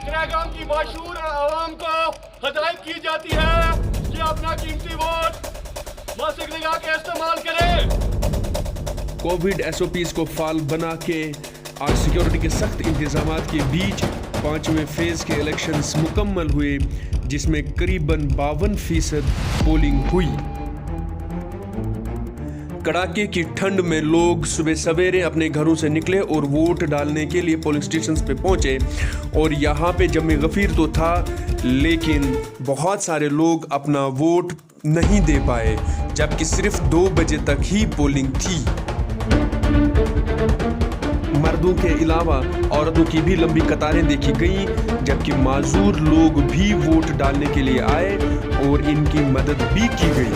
क्रैगाम की मशहूर आवाम को हदायत की जाती है कि अपना कीमती वोट मासिक लगा के इस्तेमाल करें। कोविड SOPs को फाल बना के आज सिक्योरिटी के सख्त इंतजाम के बीच 5वें फेज के इलेक्शंस मुकम्मल हुए, जिसमें करीबन 52% पोलिंग हुई। कड़ाके की ठंड में लोग सुबह सवेरे अपने घरों से निकले और वोट डालने के लिए पोलिंग स्टेशंस पे पहुंचे। और यहाँ पे जमे गफीर तो था, लेकिन बहुत सारे लोग अपना वोट नहीं दे पाए, जबकि सिर्फ 2 बजे तक ही पोलिंग थी। मर्दों के अलावा औरतों की भी लंबी कतारें देखी गईं, जबकि माजूर लोग भी वोट डालने के लिए आए और इनकी मदद भी की गई।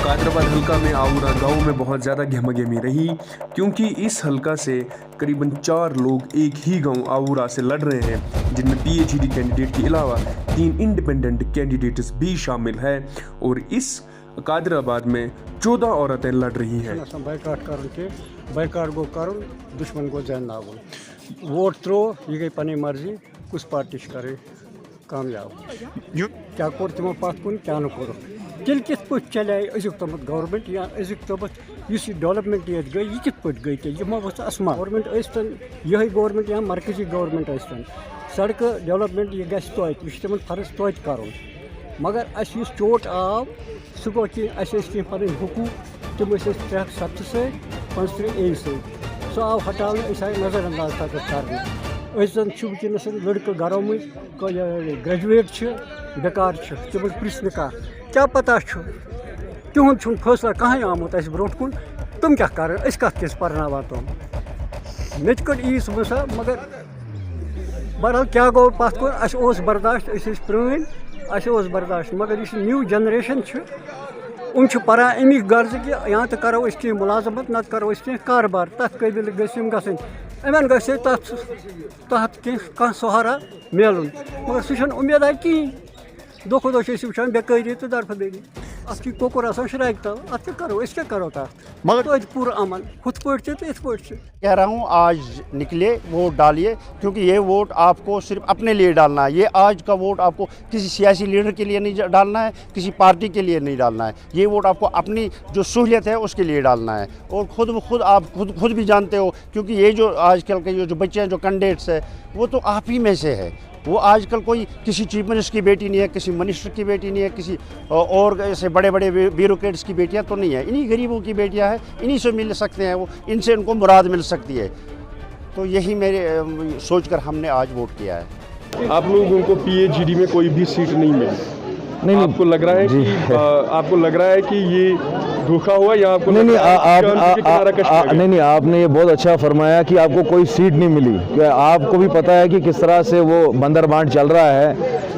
कादराबाद हल्का में आउरा गांव में बहुत ज़्यादा गहमागहमी रही, क्योंकि इस हल्का से करीबन 4 लोग एक ही गांव आउरा से लड़ रहे हैं, जिनमें PhD कैंडिडेट के अलावा 3 इंडिपेंडेंट कैंडिडेट्स भी शामिल हैं। और इस कादराबाद में 14 औरतें लड़ रही हैं। बाइकाट गो कर दुश्मन को जैन वोट त्रो ये गई पनी मर्जी कुछ पार्टी करे कामयाब क्या कोर तमो पत कुन क्या कोर तेल कित पे चले अजुक तमत गवर्नमेंट या अजुक तमत डेवलपमेंट ये गई ये कित पे गई तेल यह वो असमा गवर्नमेंट अस्तन यह गवर्नमेंट या मरकजी गवर्नमेंट अस्तन सड़क डेवलपमेंट यह गस तोत यह तमन फर्ज तोत कर मगर अस चोट आव सह गो कि अस पन हुकूक तम 370 से 35A से सह आव हटाने आए नज़रअंदाज तक कर वनस लड़के घरों मज ग्रेजुएट बेकार तम पृन क्या पता तिहुंद फैसला कहें आमुत ब्रो कुन तुम क्या कर कत पर्ना तुम मे कड़ सा मगर बहरहाल क्या गो पत कुन अस बर्दाश्त प्रण अस बर्दाश्त मगर इस न्यू जनरेशन परान अमिक गर्ज कि या तो करो कह मुलाजमत नत करो कह कारोबार तथ कबिल गम गन गए तहत कह सहारा मिलन मगर सह उम्मीद कहें दो खो दो वुचान बेकारी तो दरफदेरी अत कोकुर शराक तल अत क्या करो तथ मगर पूरा अमन हुत पे तो इत पे कह रहा हूँ आज निकले वोट डालिए, क्योंकि ये वोट आपको सिर्फ अपने लिए डालना है। ये आज का वोट आपको किसी सियासी लीडर के लिए नहीं डालना है, किसी पार्टी के लिए नहीं डालना है। ये वोट आपको अपनी जो सहूलियत है उसके लिए डालना है। और खुद आप खुद भी जानते हो, क्योंकि ये जो आजकल के जो बच्चे हैं, जो कैंडिडेट्स है, वो तो आप ही में से है। वो आजकल कोई किसी चीफ मिनिस्टर की बेटी नहीं है, किसी मिनिस्टर की बेटी नहीं है, किसी और ऐसे बड़े बड़े ब्यूरोक्रेट्स की बेटियां तो नहीं है। इन्हीं गरीबों की बेटियां हैं, इन्हीं से मिल सकते हैं, वो इनसे उनको मुराद मिल सकती है। तो यही मेरे सोचकर हमने आज वोट किया है। आप लोगों को PhD में कोई भी सीट नहीं मिली? नहीं, आपको लग रहा है कि आपको लग रहा है कि ये धोखा हुआ या आपको नहीं आपने ये बहुत अच्छा फरमाया कि आपको कोई सीट नहीं मिली। आपको भी पता है कि किस तरह से वो बंदर बांट चल रहा है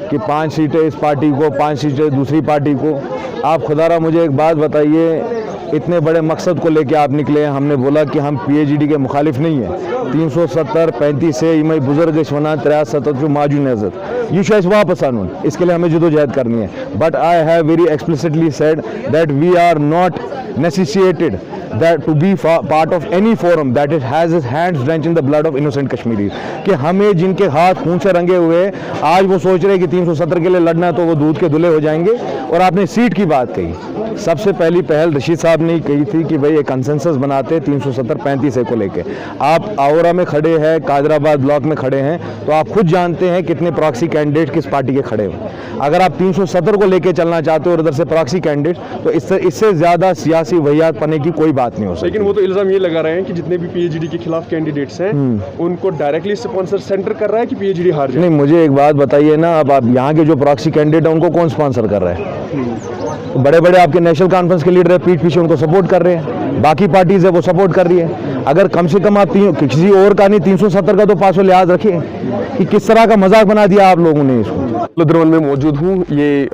कि 5 सीटें इस पार्टी को, 5 सीटें दूसरी पार्टी को। आप खुदारा मुझे एक बात बताइए, इतने बड़े मकसद को लेके आप निकले हैं। हमने बोला कि हम PhD के मुखालिफ नहीं हैं। 370 35 से इमई बुजुर्ग वनान 73 माजू नजर यह वापस आन, इसके लिए हमें जदोजहद करनी है। But I have very explicitly said that we are not necessitated that to be part of any forum that it has its hands drenched in the blood of innocent Kashmiris। कि हमें जिनके हाथ खून से रंगे हुए आज वो सोच रहे कि 370 के लिए लड़ना है तो वो दूध के धुले हो जाएंगे। और आपने सीट की बात कही, सबसे पहली पहल रशीद साहब ने कही थी कि भाई एक कंसेंसस बनाते 370 35 को लेके। आप आउरा में खड़े हैं, कादराबाद ब्लॉक में खड़े हैं, तो आप खुद जानते हैं कितने प्रॉक्सी कैंडिडेट किस पार्टी के खड़े हुए। अगर आप 370 को लेके चलना चाहते हो और इधर से प्रॉक्सी कैंडिडेट, तो इससे ज़्यादा सियासी वहियात पने की कोई बात नहीं हो सकती। लेकिन वो तो इल्ज़ाम ये लगा रहे हैं कि जितने भी PhD के खिलाफ कैंडिडेट्स हैं उनको डायरेक्टली स्पॉन्सर सेंटर कर रहा है कि PhD हार जाए। नहीं, मुझे एक बात बताइए ना, अब आप यहाँ के जो प्रॉक्सी कैंडिडेट है उनको कौन स्पॉन्सर कर रहा है? बड़े बड़े आपके नेशनल कॉन्फ्रेंस के लीडर है, पीठ पीछे उनको सपोर्ट कर रहे हैं, बाकी पार्टीज है वो सपोर्ट कर रही है। अगर कम से कम आप किसी और का नहीं 370 का तो पास लिहाज रखें कि किस तरह का मजाक बना दिया आप लोगों ने इसको। लुधियाना में मौजूद हूँ। ये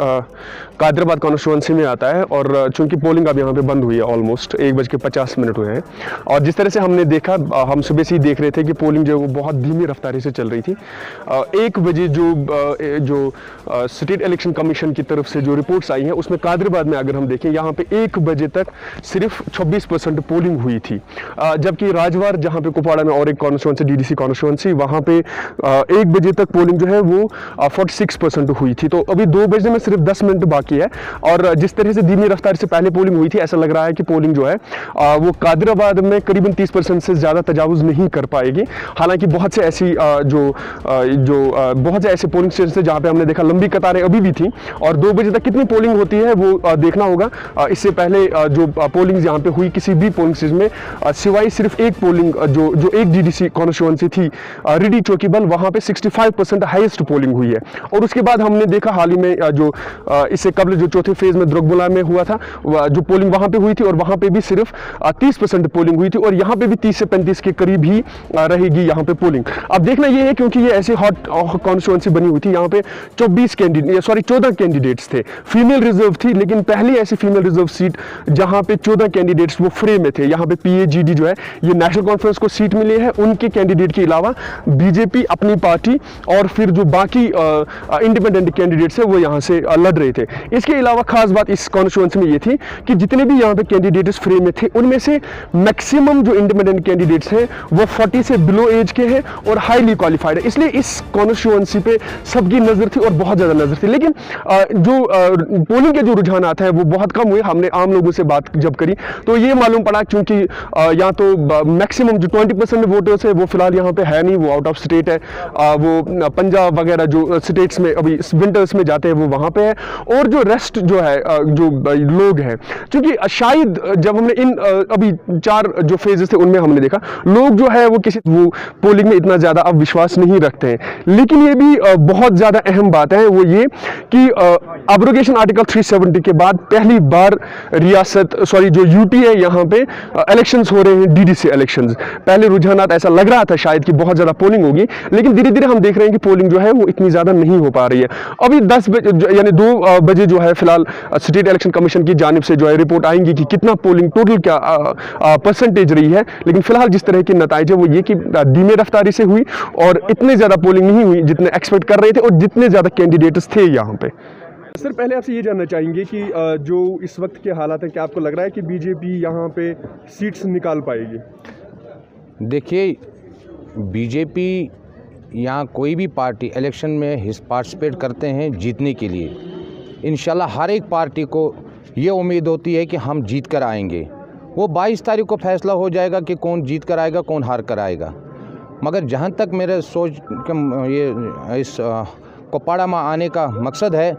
कादराबाद कॉन्स्टिट्यूंसी में आता है और चूंकि पोलिंग अब यहाँ पे बंद हुई है, ऑलमोस्ट 1:50 हुए हैं। और जिस तरह से हमने देखा, हम सुबह से ही देख रहे थे कि पोलिंग जो है वो बहुत धीमी रफ्तारी से चल रही थी। 1 बजे जो स्टेट इलेक्शन कमीशन की तरफ से जो रिपोर्ट्स आई हैं उसमें कादराबाद में अगर हम देखें यहाँ पे 1 बजे तक सिर्फ 26% पोलिंग हुई थी, जबकि राजवार जहाँ पे कुपवाड़ा में और एक कॉन्स्टिट्यूंसी डीडीसी कॉन्स्टिट्यूंसी वहाँ पे 1 बजे तक पोलिंग जो है वो 46% हुई थी। तो अभी 2 बजे में सिर्फ 10 मिनट बाकी है और जिस तरह से धीमी रफ्तार से पहले पोलिंग हुई थी, ऐसा लग रहा है कि पोलिंग जो है वो कादराबाद में करीबन 30% से ज़्यादा तजावुज़ नहीं कर पाएगी। हालांकि बहुत से ऐसी बहुत से ऐसे पोलिंग स्टेशन थे जहाँ पे हमने देखा लंबी कतारें अभी भी थी और 2 बजे तक कितनी पोलिंग होती है वो देखना होगा। इससे पहले जो पोलिंग यहाँ पे हुई किसी भी पोलिंग स्टेशन में, सिवाय सिर्फ एक पोलिंग जो एक डीडीसी कॉन्स्टिट्यूंसी थी रिडी चौकीबल, वहाँ पे 65% हाईएस्ट पोलिंग हुई है। और उसके बाद हमने देखा हाल ही में जो इससे कबल जो चौथे फेज में द्रुकबुला में हुआ था, जो पोलिंग वहाँ पे हुई थी और वहाँ पे भी सिर्फ 30% पोलिंग हुई थी और यहाँ पे भी 30 से 35 के करीब ही रहेगी यहाँ पे पोलिंग। अब देखना ये है क्योंकि ये ऐसी हॉट कॉन्स्टिट्यूंसी बनी हुई थी, यहाँ पे 14 कैंडिडेट्स थे, फीमेल रिजर्व थी, लेकिन पहली ऐसी फीमेल रिजर्व सीट जहाँ पे 14 कैंडिडेट्स वो फ्रे में थे। यहाँ पे PAGD जो है ये नेशनल कॉन्फ्रेंस को सीट मिली है, उनके कैंडिडेट के अलावा बीजेपी अपनी पार्टी और फिर जो बाकी इंडिपेंडेंट कैंडिडेट्स है वो यहाँ से लड़ रहे थे। इसके अलावा खास बात इस कॉन्स्टिट्यूंसी में ये थी कि जितने भी यहाँ पे कैंडिडेट्स फ्रे में थे उनमें से मैक्सिमम जो इंडिपेंडेंट कैंडिडेट्स हैं वो 40 से बिलो एज के हैं और हाईली क्वालिफाइड है, इसलिए इस कॉन्स्टिट्यूंसी पे सबकी नज़र थी और बहुत ज़्यादा नज़र थी। लेकिन जो पोलिंग के जो रुझानात हैं वो बहुत कम हुए। हमने आम लोगों से बात जब करी तो ये मालूम पड़ा क्योंकि यहाँ तो मैक्सिमम जो 20% वोटर्स है वो फिलहाल यहाँ पे है नहीं, वो आउट ऑफ स्टेट है, वो पंजाब वगैरह जो स्टेट्स में अभी विंटर्स में जाते हैं वो वहाँ पे है। और जो रेस्ट जो है जो लोग हैं, क्योंकि शायद जब हमने इन अभी 4 जो फेजेस थे उनमें हमने देखा लोग जो है वो पोलिंग में इतना ज़्यादा अब विश्वास नहीं रखते हैं। लेकिन ये भी बहुत ज़्यादा अहम बात है, वो ये कि एब्रोगेशन आर्टिकल 370 के बाद पहली बार जो यूटी है यहाँ पे इलेक्शंस हो रहे हैं, डीडीसी इलेक्शंस। पहले रुझानात ऐसा लग रहा था शायद कि बहुत ज़्यादा पोलिंग होगी, लेकिन धीरे धीरे हम देख रहे हैं कि पोलिंग जो है वो इतनी ज़्यादा नहीं हो पा रही है। अभी 10 बजे यानी 2 बजे जो है फिलहाल स्टेट इलेक्शन कमीशन की जानिब से जो है रिपोर्ट आएंगी कि कितना पोलिंग टोटल क्या परसेंटेज रही है। लेकिन फिलहाल जिस तरह के नतीजे वो ये कि धीमे रफ्तारी से हुई और इतने ज़्यादा पोलिंग नहीं हुई जितने एक्सपेक्ट कर रहे थे और जितने ज़्यादा कैंडिडेट्स थे यहाँ पे। सर, पहले आपसे ये जानना चाहेंगे कि जो इस वक्त के हालात हैं, क्या आपको लग रहा है कि बीजेपी यहाँ पे सीट्स निकाल पाएगी? देखिए, बीजेपी यहाँ कोई भी पार्टी इलेक्शन में पार्टिसिपेट करते हैं जीतने के लिए। इंशाल्लाह हर एक पार्टी को ये उम्मीद होती है कि हम जीत कर आएंगे। वो 22 तारीख को फैसला हो जाएगा कि कौन जीत कर आएगा, कौन हार कर आएगा। मगर जहाँ तक मेरे सोच ये इस कुपवाड़ा में आने का मकसद है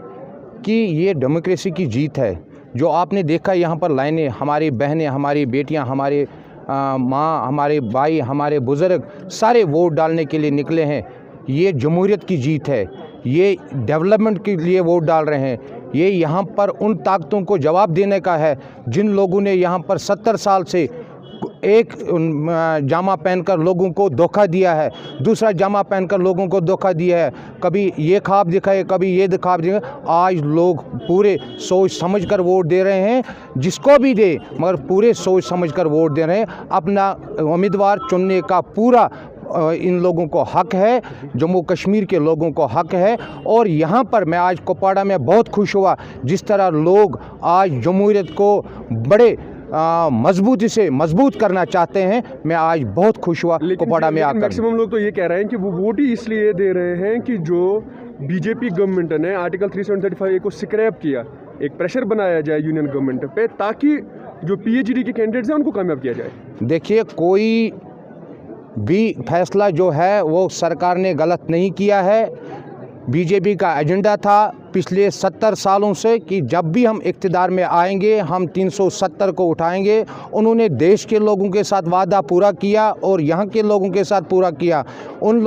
कि ये डेमोक्रेसी की जीत है। जो आपने देखा यहाँ पर लाइनें, हमारी बहनें, हमारी बेटियाँ, हमारे माँ, हमारे भाई, हमारे बुज़ुर्ग सारे वोट डालने के लिए निकले हैं। ये जमहूरियत की जीत है, ये डेवलपमेंट के लिए वोट डाल रहे हैं। ये यहाँ पर उन ताकतों को जवाब देने का है जिन लोगों ने यहाँ पर 70 साल से एक जामा पहनकर लोगों को धोखा दिया है, दूसरा जामा पहनकर लोगों को धोखा दिया है। कभी ये ख्वाब दिखाए, कभी ये ख्वाब दिखाए। आज लोग पूरे सोच समझकर वोट दे रहे हैं, जिसको भी दे मगर पूरे सोच समझकर वोट दे रहे हैं। अपना उम्मीदवार चुनने का पूरा इन लोगों को हक है, जम्मू कश्मीर के लोगों को हक है। और यहाँ पर मैं आज कुपवाड़ा में बहुत खुश हुआ, जिस तरह लोग आज जमहूरियत को बड़े मजबूती से मजबूत करना चाहते हैं। मैं आज बहुत खुश हुआ कुपवाड़ा में आकर। मैक्सिमम लोग तो ये कह रहे हैं कि वो वोट ही इसलिए दे रहे हैं कि जो बीजेपी गवर्नमेंट ने आर्टिकल 375 को स्क्रैप किया, एक प्रेशर बनाया जाए यूनियन गवर्नमेंट पे ताकि जो PAGD के कैंडिडेट्स हैं उनको कामयाब किया जाए। देखिए, कोई भी फैसला जो है वो सरकार ने गलत नहीं किया है। बीजेपी का एजेंडा था पिछले 70 सालों से कि जब भी हम इक़्तिदार में आएंगे हम 370 को उठाएंगे। उन्होंने देश के लोगों के साथ वादा पूरा किया और यहाँ के लोगों के साथ पूरा किया। उन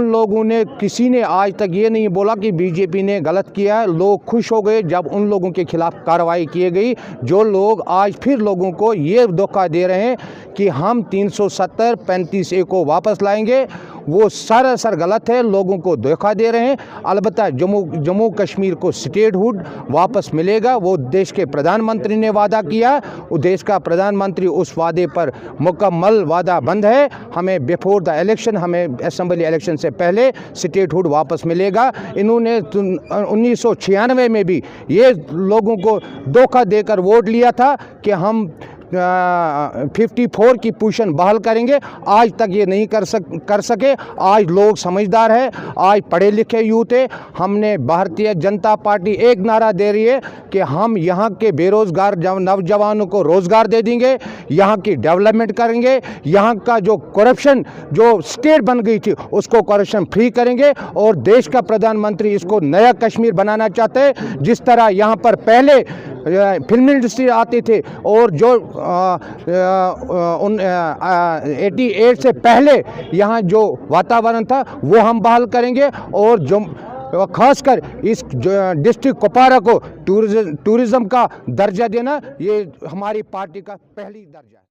लोगों ने किसी ने आज तक ये नहीं बोला कि बीजेपी ने गलत किया है। लोग खुश हो गए जब उन लोगों के खिलाफ कार्रवाई की गई। जो लोग आज फिर लोगों को ये धोखा दे रहे हैं कि हम 370 35A को वापस लाएंगे, वो सरासर गलत है, लोगों को धोखा दे रहे हैं। अलबत्ता जम्मू कश्मीर को स्टेटहुड वापस मिलेगा, वो देश के प्रधानमंत्री ने वादा किया, वो देश का प्रधानमंत्री उस वादे पर मुकम्मल वादा बंद है। हमें बिफोर द इलेक्शन, हमें असेंबली इलेक्शन से पहले स्टेटहुड वापस मिलेगा। इन्होंने 1996 में भी ये लोगों को धोखा देकर वोट लिया था कि हम 54 की पोजीशन बहाल करेंगे। आज तक ये नहीं कर सके। आज लोग समझदार है, आज पढ़े लिखे यूथ है। हमने भारतीय जनता पार्टी एक नारा दे रही है कि हम यहाँ के बेरोजगार नौजवानों को रोजगार दे देंगे, यहाँ की डेवलपमेंट करेंगे, यहाँ का जो करप्शन जो स्टेट बन गई थी उसको करप्शन फ्री करेंगे और देश का प्रधानमंत्री इसको नया कश्मीर बनाना चाहते हैं। जिस तरह यहाँ पर पहले फिल्म इंडस्ट्री आते थे और जो 88 से पहले यहाँ जो वातावरण था वो हम बहाल करेंगे और जो खासकर इस डिस्ट्रिक्ट कुपवारा को टूरिज्म का दर्जा देना, ये हमारी पार्टी का पहली दर्जा है।